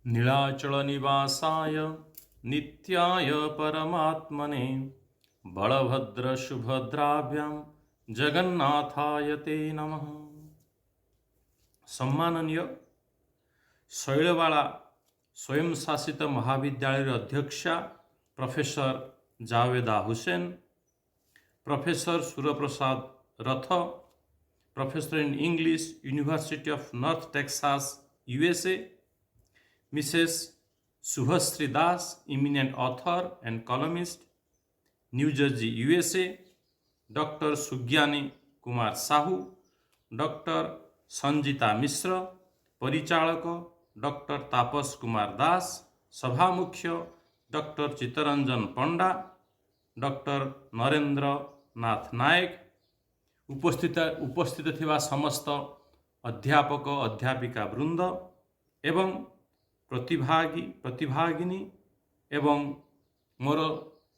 नीलाचलनिवासाय नित्याय परमात्मने बलभद्रसुभद्राभ्यां जगन्नाथाय ते नमः। सम्माननीय शैलवाला स्वयं शासित महाविद्यालय अध्यक्षा professor Javeda Hussain, professor Suryaprasad Rath, professor in English university of north Texas USA, Mrs. Subhasri Das, eminent author and columnist, New Jersey, USA, Dr. Sugyani Kumar Sahu, Dr. Sanjita Mishra, परिचालक डॉक्टर तापस कुमार दास, सभा मुख्य डॉक्टर चित्तरंजन पंडा, डॉक्टर नरेंद्र नाथ नायक, उपस्थित थिबा समस्त अध्यापक अध्यापिका वृंद एवं प्रतिभागिनी एवं मोर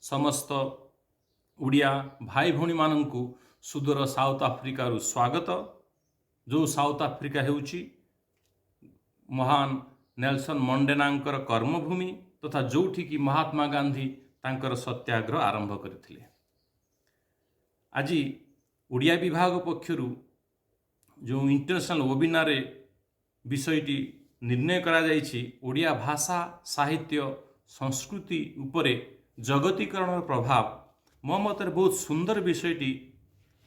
समस्त उड़िया भाई भौणी माननकु सुदूर साउथ आफ्रिका स्वागत। जो साउथ आफ्रिका हेउची महान नेल्सन मंडेलांकर कर्मभूमि तथा जोठी की महात्मा गांधी तांकर सत्याग्रह आरंभ करथिले। आज उड़िया विभाग पक्षरु जो इंटरनेशनल वेबिनार विषयटी निर्णय करा जाइछि, ओडिया भाषा साहित्य संस्कृति उपरे जगतीकरण प्रभाव, मो मत बहुत सुंदर विषयटी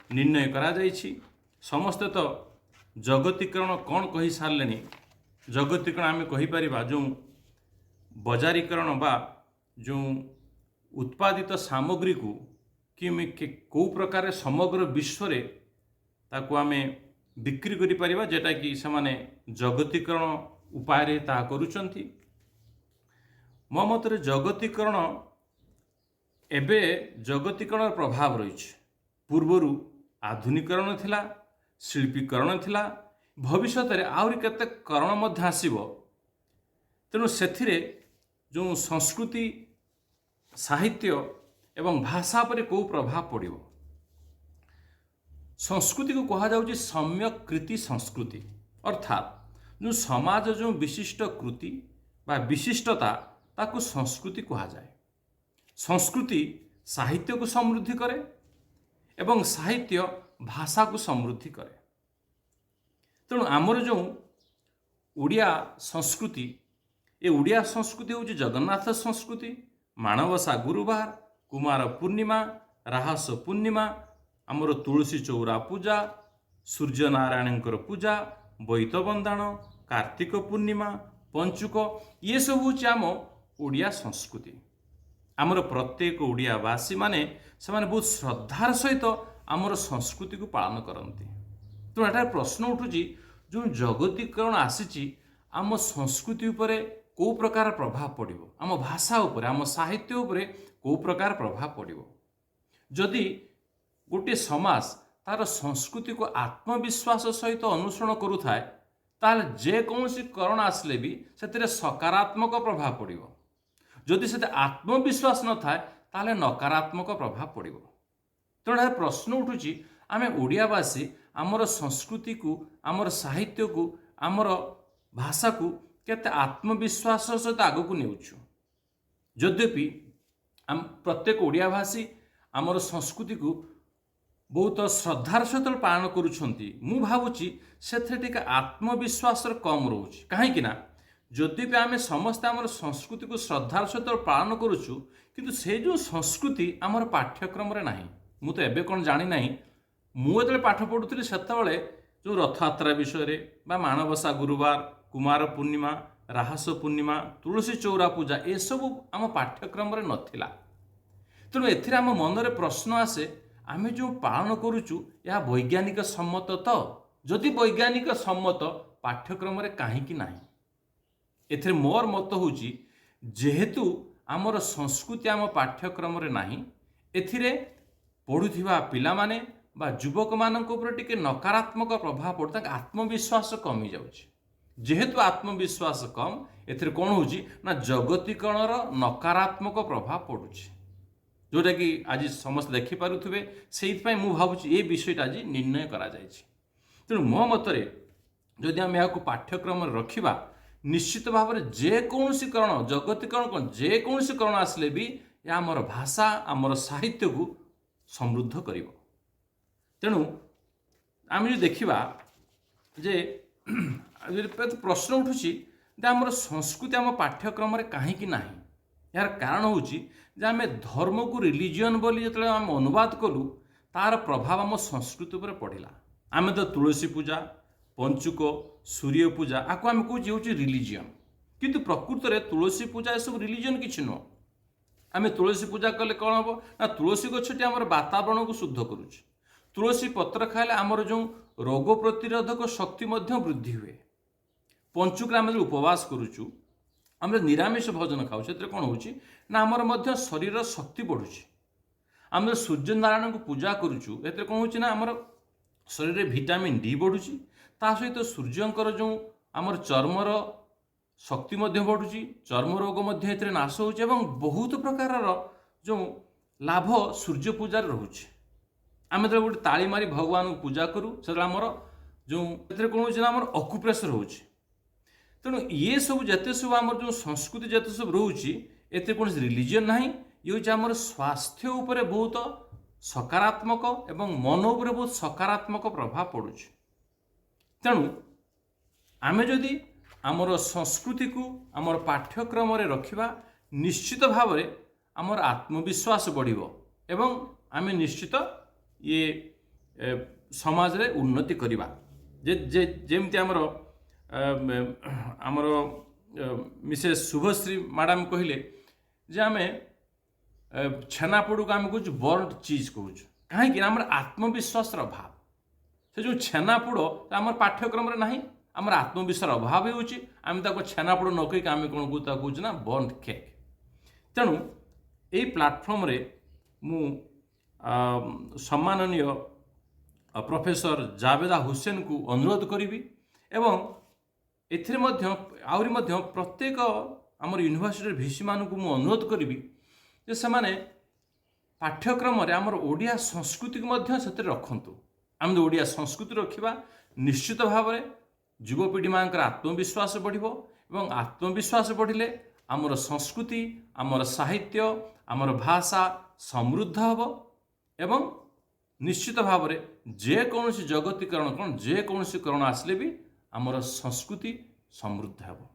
निर्णय करा जाइछि। समस्ते तो जगतीकरण कौन कही सारे, जगतीकरण आम कहीपर जो बजारीकरण बा जो उत्पादित सामग्री को कि कौ प्रकार समग्र विश्व रे ताकू आम बिक्री करि परिबा, जेटा कि सेमाने जगतीकरण उपाय रे ता करूचंती। मो मतरे जगतीकरण एबे जगतीकरण प्रभाव रही। पूर्वरु आधुनिकरण थिला, शिल्पीकरण थिला, भविष्य में आहरी केते करण मध्य आसीबो। तेणु सेथिरे जो संस्कृति साहित्य एवं भाषा पर को प्रभाव पड़िबो। संस्कृति को कहा जाउछि सम्यक कृति संस्कृति, अर्थात जो समाज जो विशिष्ट कृति बा विशिष्टता ताकू संस्कृति कहा जाए। संस्कृति साहित्य को समृद्धि करे एवं साहित्य भाषा को समृद्धि करे। तेणु आमर जो उड़िया संस्कृति, ये उड़िया संस्कृति हूँ जगन्नाथ संस्कृति। माणवसा गुरुवार, कुमार पूर्णिमा, राहस पूर्णिमा, आमर तुलसी चौरा पूजा, सूर्यनारायण पूजा, बैत बंदाण, कार्तिक पूर्णिमा, पंचुक, ये सब हूँ आम उड़िया संस्कृति। आमर प्रत्येक उड़ियावासी माने से बहुत श्रद्धार सहित आमर संस्कृति को पालन करती। तो एटार प्रश्न उठुची जो जगतीकरण आसीची आम संस्कृति उपरे को प्रकार प्रभाव पड़िबो, आम भाषा उपरे आम साहित्य उपरे को प्रकार प्रभाव पड़िबो। जदि गोटे समाज तार संस्कृति को आत्मविश्वास सहित अनुसरण करुथाए ताले जेकोसी करण आसले भी से सकारात्मक प्रभाव पड़िबो। जदि से आत्मविश्वास न थाए ताले नकारात्मक प्रभाव पड़िबो। तेणु प्रश्न उठुची आमे ओडियावासी आमर संस्कृति को, आमर साहित्य को, आमर भाषा को केते आत्मविश्वास सहित आगक नेउछु। यद्यपि आम प्रत्येक ओडियावासी आमर संस्कृति को बहुत श्रद्धार सहित पालन करुछंती। मु भावुची सेथे टिके आत्मविश्वास कम रोच। कहीं ना यद्यपि आम समस्त आमर संस्कृति को श्रद्धार सहित पालन करुछु, किंतु से जो संस्कृति आमर पाठ्यक्रम रे नाही। मु तो एबे कौन जानी नाही, मुझे पाठ पढ़ुली से जो रथयात्रा विषय बा माणवसा गुरुवार, कुमार पूर्णिमा, राहस पूर्णिमा, तुलसी चौरा पूजा, ये सब आम पाठ्यक्रम रे नथिला। तेणु एथिरे आम मनरे प्रश्न आसे, आमे जो पालन करुचु या वैज्ञानिक सम्मत तो? जदि वैज्ञानिक सम्मत पाठ्यक्रम रे काहींकि नाही? एथिरे मोर मत होउची जेहेतु आमर संस्कृति आम पाठ्यक्रम रे नाही, एथिरे पढ़ुथिबा पिला माने बा युवक मानक ऊपर टिके नकारात्मक प्रभाव पड़ता, आत्मविश्वास कमी जाउछि। जेहेतु आत्मविश्वास कम, एथिरे कोन होउछि ना जगतीकरण नकारात्मक प्रभाव पड़ुछि, जोटा कि आज समस्त देखि पारुथिबे। सेहि पई मु भाबुछि ए विषयटा आज निर्णय करा जायछि। तेणु मो मतरे जदि आम यहाँ पाठ्यक्रम रखिबा, निश्चित भाव में जेकोसी करण जगतीकरण कौन जेकोसी करण आसले भी यह आमर भाषा आमर साहित्य को समृद्ध कर। तेणु आम जो देखा जे प्रश्न उठुची आमर संस्कृति आम पाठ्यक्रम कहीं ना यार कारण हूँ आम धर्म को रिलीजियन बोली जो आम अनुवाद कलु तार प्रभाव आम संस्कृति पर पड़ा। आम तो तुलसी पूजा पंचुक सूर्य पूजा आपको आम कौच हूँ रिलीजियन किंतु प्रकृत में तुलसी पूजा ये सब रिलीजियन किसी नुह। आम तुलसी पूजा कले कौन हम ना तुलसी गछटी आम वातावरण को शुद्ध करुचे। तुलसी पत्र खाइले आमर जो रोग प्रतिरोधक शक्ति वृद्धि हुए। पंचुक आम जो उपवास करुचु आम निरामिष भोजन खाऊ से कौन हो आमर शरीर शक्ति बढ़ुची। आम सूर्य नारायण को पूजा करुचु ए कौन हो आमर शरीर में विटामिन डी बढ़ुची ता सहित सूर्यंकर जो आमर चर्मर शक्ति बढ़ुची चर्म रोग नाश हो बहुत प्रकार जो लाभ सूर्य पूजार रोचे। आम जो गोटे ताली मारी भगवान को पूजा करूँ से आमर जो कौन हो अकुप्रेसर हो। तेणु ये सब जिते सब आम जो संस्कृति जिते सब रोचे एते कौन रिलीजियन ना ये हूँ आमर स्वास्थ्य उपर बहुत सकारात्मक एवं मन उपर बहुत सकारात्मक प्रभाव पड़ुଛି। तेणु आम जदि आमर संस्कृति को आमर पाठ्यक्रम रखा निश्चित भाव में आमर आत्मविश्वास बढ़िबो एवं आम निश्चित ये समाज रे उन्नति करवा। जेमती आमर आमर मिसेस शुभश्री मैडम कहले जे आम छेनापोड़ को आम कहूँ बर्ड चीज कहूँ कहीं आम आत्मविश्वास अभाव से जो छेनापोड़ आम पाठ्यक्रम ना आम आत्मविश्वास अभाव होम छेनापोड़ न कहीकि आम कौन कहूँ ना बर्ड केक। तेणु यही प्लाटफर्म रे मु सम्माननीय प्रोफेसर जावेदा हुसैन को अनुरोध करी एवं एथिरे मध्य प्रत्येक आमर यूनिवर्सिटी भिसी मान को अनुरोध करी जे से माने पाठ्यक्रम आमर ओडिया संस्कृति को से रखतु। आम ओडिया संस्कृति रखा निश्चित भाव में युवपीढ़ी मान आत्मविश्वास बढ़िबो एवं आत्मविश्वास बढ़िले आमर संस्कृति आमर साहित्य आमर भाषा समृद्ध हबो एवं निश्चित भाव में जेकोसी जगतीकरण कौन जेकोसी करण आसले भी आमर संस्कृति समृद्ध हेबो।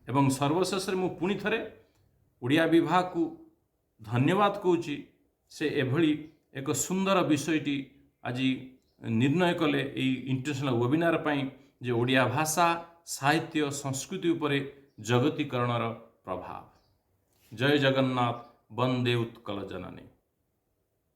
एवं सर्वशेष मु पुणी थरे ओडिया विभाग को धन्यवाद कहूँ से एभली एक सुंदर विषयटी आज निर्णय कले इंटरनेशनल वेबिनार पाई जे ओडिया भाषा साहित्य संस्कृति उपरे जगतीकरणर प्रभाव। जय जगन्नाथ वंदे उत्कल जननी।